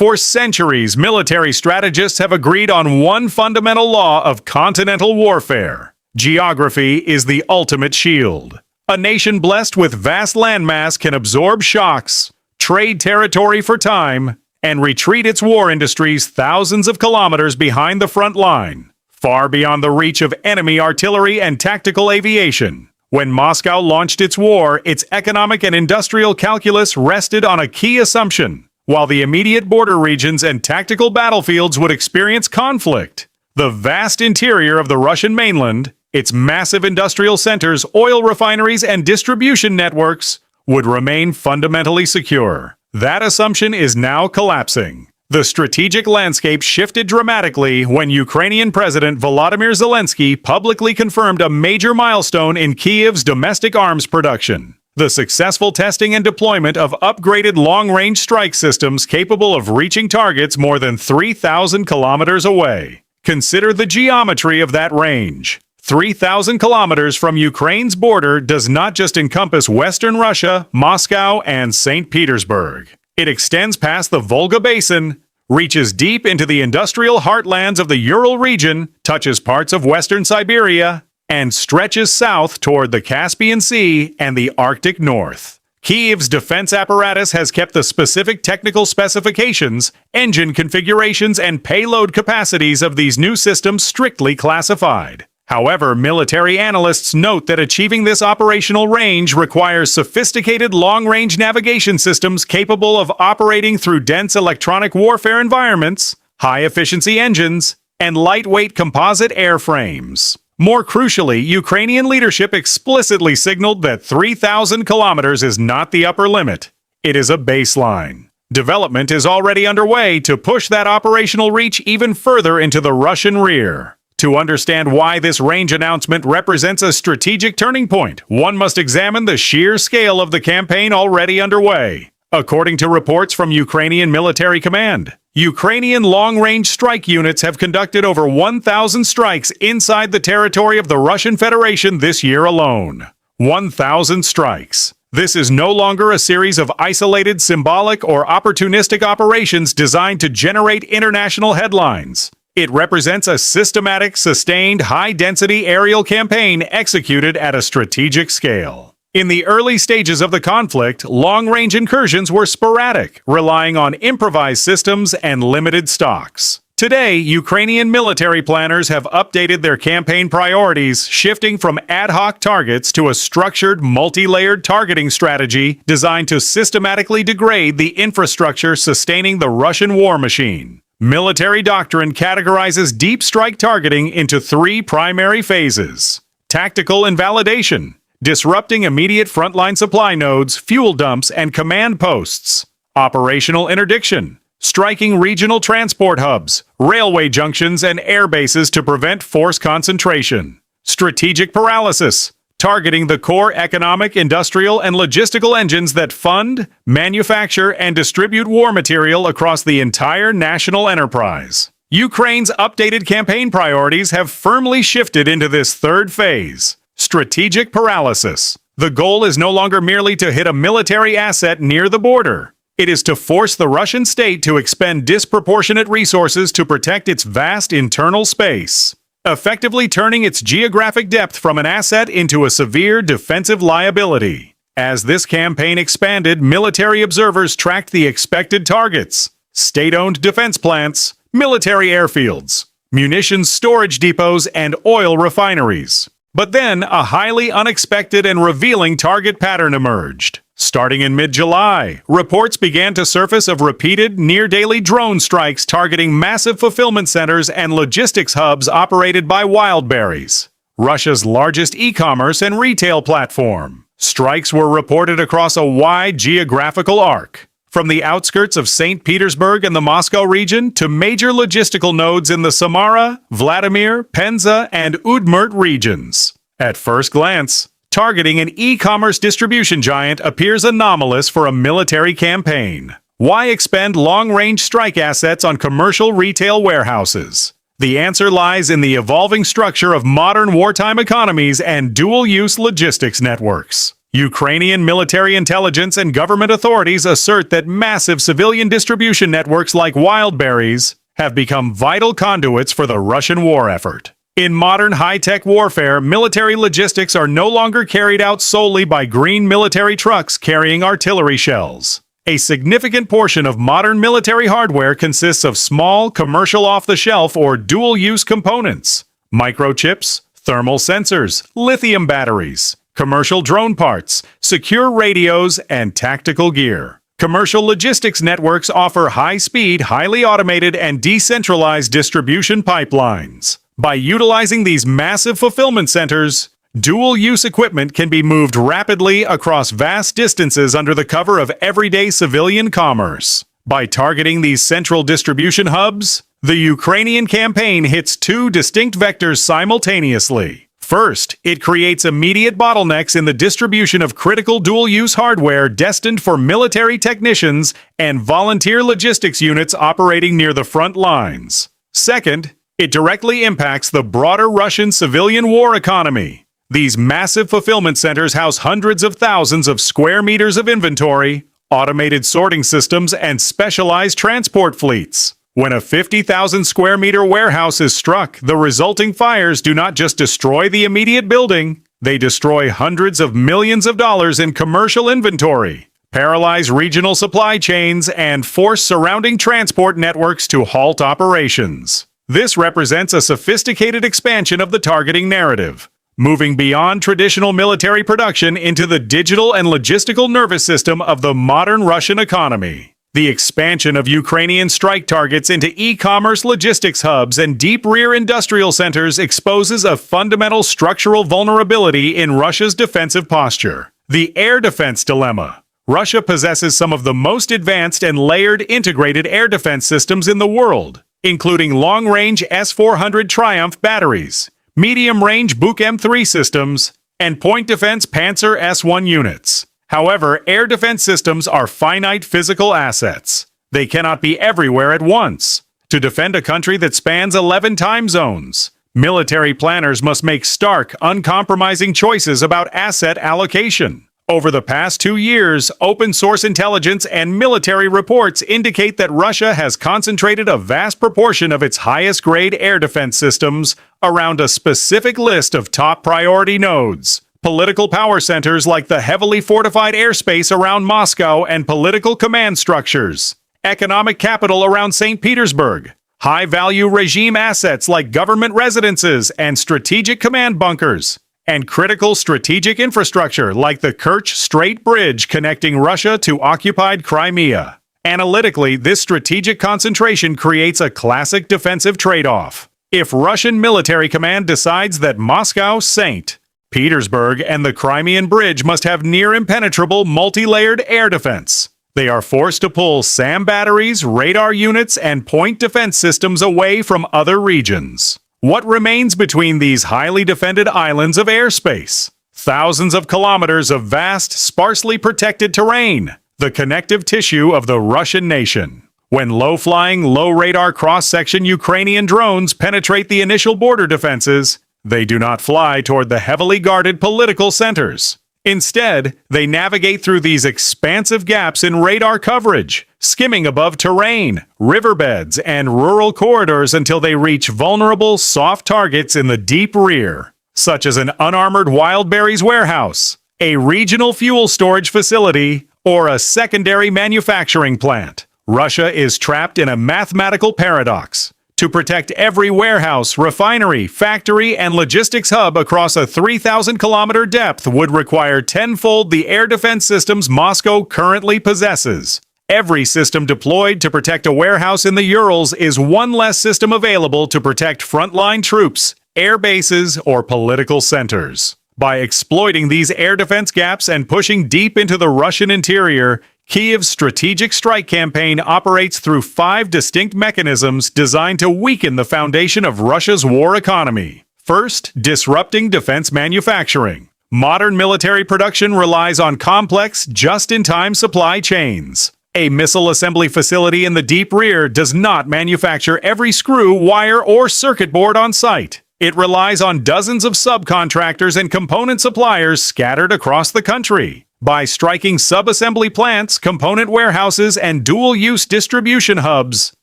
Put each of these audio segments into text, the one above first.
For centuries, military strategists have agreed on one fundamental law of continental warfare. Geography is the ultimate shield. A nation blessed with vast landmass can absorb shocks, trade territory for time, and retreat its war industries thousands of kilometers behind the front line, far beyond the reach of enemy artillery and tactical aviation. When Moscow launched its war, its economic and industrial calculus rested on a key assumption. While the immediate border regions and tactical battlefields would experience conflict, the vast interior of the Russian mainland, its massive industrial centers, oil refineries, and distribution networks would remain fundamentally secure. That assumption is now collapsing. The strategic landscape shifted dramatically when Ukrainian President Volodymyr Zelensky publicly confirmed a major milestone in Kyiv's domestic arms production: the successful testing and deployment of upgraded long-range strike systems capable of reaching targets more than 3,000 kilometers away. Consider the geometry of that range. 3,000 kilometers from Ukraine's border does not just encompass Western Russia, Moscow, and St. Petersburg. It extends past the Volga Basin, reaches deep into the industrial heartlands of the Ural region, touches parts of Western Siberia, and stretches south toward the Caspian Sea and the Arctic North. Kyiv's defense apparatus has kept the specific technical specifications, engine configurations, and payload capacities of these new systems strictly classified. However, military analysts note that achieving this operational range requires sophisticated long-range navigation systems capable of operating through dense electronic warfare environments, high-efficiency engines, and lightweight composite airframes. More crucially, Ukrainian leadership explicitly signaled that 3,000 kilometers is not the upper limit. It is a baseline. Development is already underway to push that operational reach even further into the Russian rear. To understand why this range announcement represents a strategic turning point, one must examine the sheer scale of the campaign already underway. According to reports from Ukrainian military command, Ukrainian long-range strike units have conducted over 1,000 strikes inside the territory of the Russian Federation this year alone. 1,000 strikes. This is no longer a series of isolated, symbolic, or opportunistic operations designed to generate international headlines. It represents a systematic, sustained, high-density aerial campaign executed at a strategic scale. In the early stages of the conflict, long-range incursions were sporadic, relying on improvised systems and limited stocks. Today, Ukrainian military planners have updated their campaign priorities, shifting from ad hoc targets to a structured, multi-layered targeting strategy designed to systematically degrade the infrastructure sustaining the Russian war machine. Military doctrine categorizes deep strike targeting into three primary phases: tactical invalidation, disrupting immediate frontline supply nodes, fuel dumps, and command posts; operational interdiction, striking regional transport hubs, railway junctions, and airbases to prevent force concentration; strategic paralysis, targeting the core economic, industrial, and logistical engines that fund, manufacture, and distribute war material across the entire national enterprise. Ukraine's updated campaign priorities have firmly shifted into this third phase: strategic paralysis. The goal is no longer merely to hit a military asset near the border. It is to force the Russian state to expend disproportionate resources to protect its vast internal space, effectively turning its geographic depth from an asset into a severe defensive liability. As this campaign expanded, military observers tracked the expected targets: state-owned defense plants, military airfields, munitions storage depots, and oil refineries. But then, a highly unexpected and revealing target pattern emerged. Starting in mid-July, reports began to surface of repeated, near-daily drone strikes targeting massive fulfillment centers and logistics hubs operated by Wildberries, Russia's largest e-commerce and retail platform. Strikes were reported across a wide geographical arc, from the outskirts of St. Petersburg and the Moscow region to major logistical nodes in the Samara, Vladimir, Penza, and Udmurt regions. At first glance, targeting an e-commerce distribution giant appears anomalous for a military campaign. Why expend long-range strike assets on commercial retail warehouses? The answer lies in the evolving structure of modern wartime economies and dual-use logistics networks. Ukrainian military intelligence and government authorities assert that massive civilian distribution networks like Wildberries have become vital conduits for the Russian war effort. In modern high-tech warfare, military logistics are no longer carried out solely by green military trucks carrying artillery shells. A significant portion of modern military hardware consists of small, commercial off-the-shelf or dual-use components: microchips, thermal sensors, lithium batteries, commercial drone parts, secure radios, and tactical gear. Commercial logistics networks offer high-speed, highly automated, and decentralized distribution pipelines. By utilizing these massive fulfillment centers, dual-use equipment can be moved rapidly across vast distances under the cover of everyday civilian commerce. By targeting these central distribution hubs, the Ukrainian campaign hits two distinct vectors simultaneously. First, it creates immediate bottlenecks in the distribution of critical dual-use hardware destined for military technicians and volunteer logistics units operating near the front lines. Second, it directly impacts the broader Russian civilian war economy. These massive fulfillment centers house hundreds of thousands of square meters of inventory, automated sorting systems, and specialized transport fleets. When a 50,000 square meter warehouse is struck, the resulting fires do not just destroy the immediate building, they destroy hundreds of millions of dollars in commercial inventory, paralyze regional supply chains, and force surrounding transport networks to halt operations. This represents a sophisticated expansion of the targeting narrative, moving beyond traditional military production into the digital and logistical nervous system of the modern Russian economy. The expansion of Ukrainian strike targets into e-commerce logistics hubs and deep rear industrial centers exposes a fundamental structural vulnerability in Russia's defensive posture: the air defense dilemma. Russia possesses some of the most advanced and layered integrated air defense systems in the world, including long-range S-400 Triumph batteries, medium-range Buk M3 systems, and point defense Panzer S-1 units. However, air defense systems are finite physical assets. They cannot be everywhere at once. To defend a country that spans 11 time zones, military planners must make stark, uncompromising choices about asset allocation. Over the past 2 years, open-source intelligence and military reports indicate that Russia has concentrated a vast proportion of its highest-grade air defense systems around a specific list of top priority nodes: political power centers like the heavily fortified airspace around Moscow and political command structures, economic capital around St. Petersburg, high-value regime assets like government residences and strategic command bunkers, and critical strategic infrastructure like the Kerch Strait Bridge connecting Russia to occupied Crimea. Analytically, this strategic concentration creates a classic defensive trade-off. If Russian military command decides that Moscow, St. Petersburg, and the Crimean Bridge must have near-impenetrable multi-layered air defense, they are forced to pull SAM batteries, radar units, and point defense systems away from other regions. What remains between these highly defended islands of airspace? Thousands of kilometers of vast, sparsely protected terrain, the connective tissue of the Russian nation. When low-flying, low-radar cross-section Ukrainian drones penetrate the initial border defenses, they do not fly toward the heavily guarded political centers. Instead, they navigate through these expansive gaps in radar coverage, skimming above terrain, riverbeds, and rural corridors until they reach vulnerable, soft targets in the deep rear, such as an unarmored Wildberries warehouse, a regional fuel storage facility, or a secondary manufacturing plant. Russia is trapped in a mathematical paradox. To protect every warehouse, refinery, factory, and logistics hub across a 3,000-kilometer depth would require tenfold the air defense systems Moscow currently possesses. Every system deployed to protect a warehouse in the Urals is one less system available to protect frontline troops, air bases, or political centers. By exploiting these air defense gaps and pushing deep into the Russian interior, Kyiv's strategic strike campaign operates through 5 distinct mechanisms designed to weaken the foundation of Russia's war economy. First, disrupting defense manufacturing. Modern military production relies on complex, just-in-time supply chains. A missile assembly facility in the deep rear does not manufacture every screw, wire, or circuit board on site. It relies on dozens of subcontractors and component suppliers scattered across the country. By striking sub-assembly plants, component warehouses, and dual-use distribution hubs,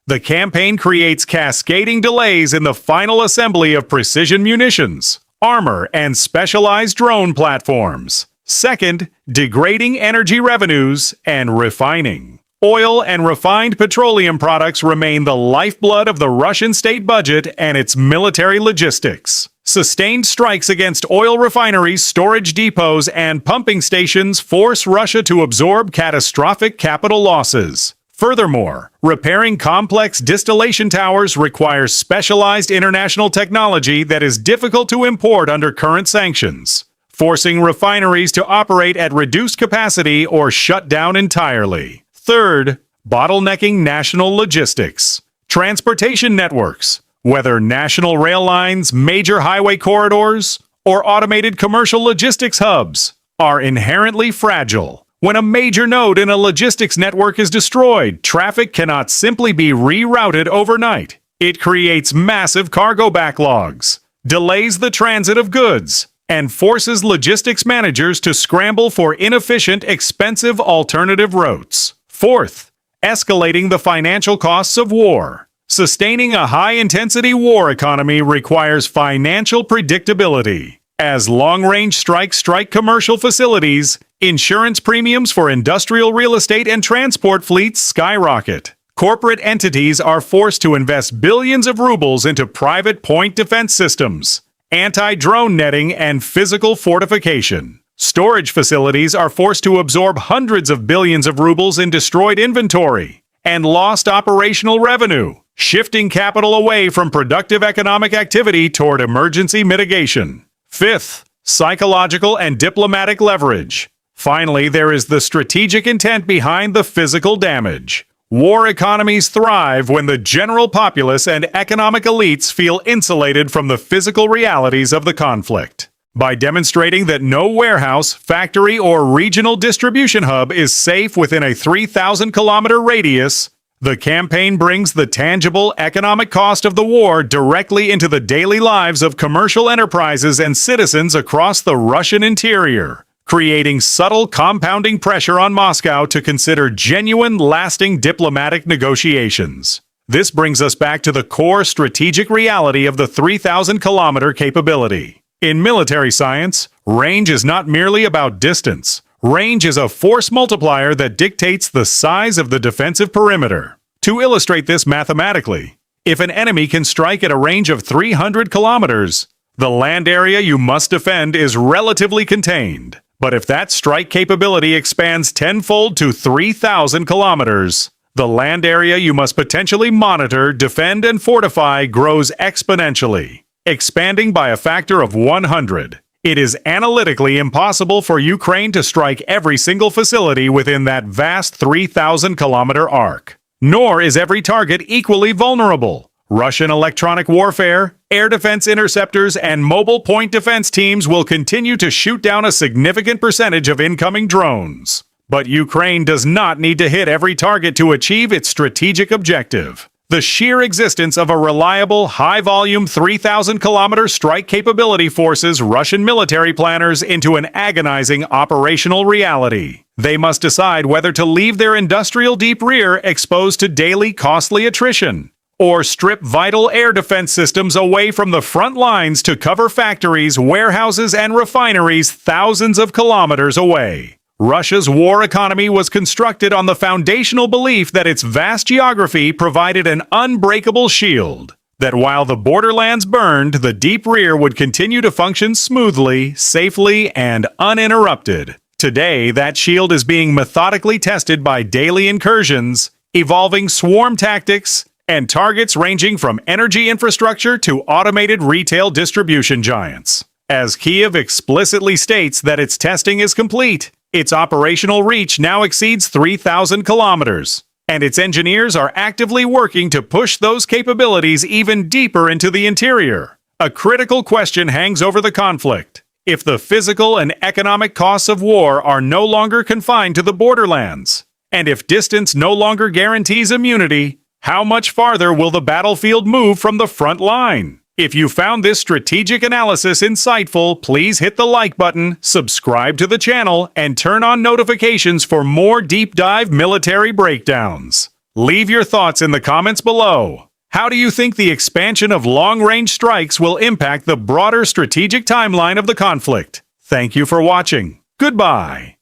the campaign creates cascading delays in the final assembly of precision munitions, armor, and specialized drone platforms. Second, degrading energy revenues and refining. Oil and refined petroleum products remain the lifeblood of the Russian state budget and its military logistics. Sustained strikes against oil refineries, storage depots, and pumping stations force Russia to absorb catastrophic capital losses. Furthermore, repairing complex distillation towers requires specialized international technology that is difficult to import under current sanctions, forcing refineries to operate at reduced capacity or shut down entirely. Third, bottlenecking national logistics. Transportation networks, whether national rail lines, major highway corridors, or automated commercial logistics hubs, are inherently fragile. When a major node in a logistics network is destroyed, traffic cannot simply be rerouted overnight. It creates massive cargo backlogs, delays the transit of goods, and forces logistics managers to scramble for inefficient, expensive alternative routes. Fourth, escalating the financial costs of war. Sustaining a high-intensity war economy requires financial predictability. As long-range strikes strike commercial facilities, insurance premiums for industrial real estate and transport fleets skyrocket. Corporate entities are forced to invest billions of rubles into private point defense systems, anti-drone netting, and physical fortification. Storage facilities are forced to absorb hundreds of billions of rubles in destroyed inventory and lost operational revenue, shifting capital away from productive economic activity toward emergency mitigation. Fifth, psychological and diplomatic leverage. Finally, there is the strategic intent behind the physical damage. War economies thrive when the general populace and economic elites feel insulated from the physical realities of the conflict. By demonstrating that no warehouse, factory, or regional distribution hub is safe within a 3,000-kilometer radius, the campaign brings the tangible economic cost of the war directly into the daily lives of commercial enterprises and citizens across the Russian interior, creating subtle compounding pressure on Moscow to consider genuine, lasting diplomatic negotiations. This brings us back to the core strategic reality of the 3,000-kilometer capability. In military science, range is not merely about distance. Range is a force multiplier that dictates the size of the defensive perimeter. To illustrate this mathematically, if an enemy can strike at a range of 300 kilometers, the land area you must defend is relatively contained. But if that strike capability expands tenfold to 3,000 kilometers, the land area you must potentially monitor, defend, and fortify grows exponentially, expanding by a factor of 100. It is analytically impossible for Ukraine to strike every single facility within that vast 3,000-kilometer arc. Nor is every target equally vulnerable. Russian electronic warfare, air defense interceptors, and mobile point defense teams will continue to shoot down a significant percentage of incoming drones. But Ukraine does not need to hit every target to achieve its strategic objective. The sheer existence of a reliable, high-volume 3,000-kilometer strike capability forces Russian military planners into an agonizing operational reality. They must decide whether to leave their industrial deep rear exposed to daily costly attrition, or strip vital air defense systems away from the front lines to cover factories, warehouses, and refineries thousands of kilometers away. Russia's war economy was constructed on the foundational belief that its vast geography provided an unbreakable shield, that while the borderlands burned, the deep rear would continue to function smoothly, safely, and uninterrupted. Today, that shield is being methodically tested by daily incursions, evolving swarm tactics, and targets ranging from energy infrastructure to automated retail distribution giants. As Kyiv explicitly states that its testing is complete, its operational reach now exceeds 3,000 kilometers, and its engineers are actively working to push those capabilities even deeper into the interior. A critical question hangs over the conflict. If the physical and economic costs of war are no longer confined to the borderlands, and if distance no longer guarantees immunity, how much farther will the battlefield move from the front line? If you found this strategic analysis insightful, please hit the like button, subscribe to the channel, and turn on notifications for more deep dive military breakdowns. Leave your thoughts in the comments below. How do you think the expansion of long-range strikes will impact the broader strategic timeline of the conflict? Thank you for watching. Goodbye.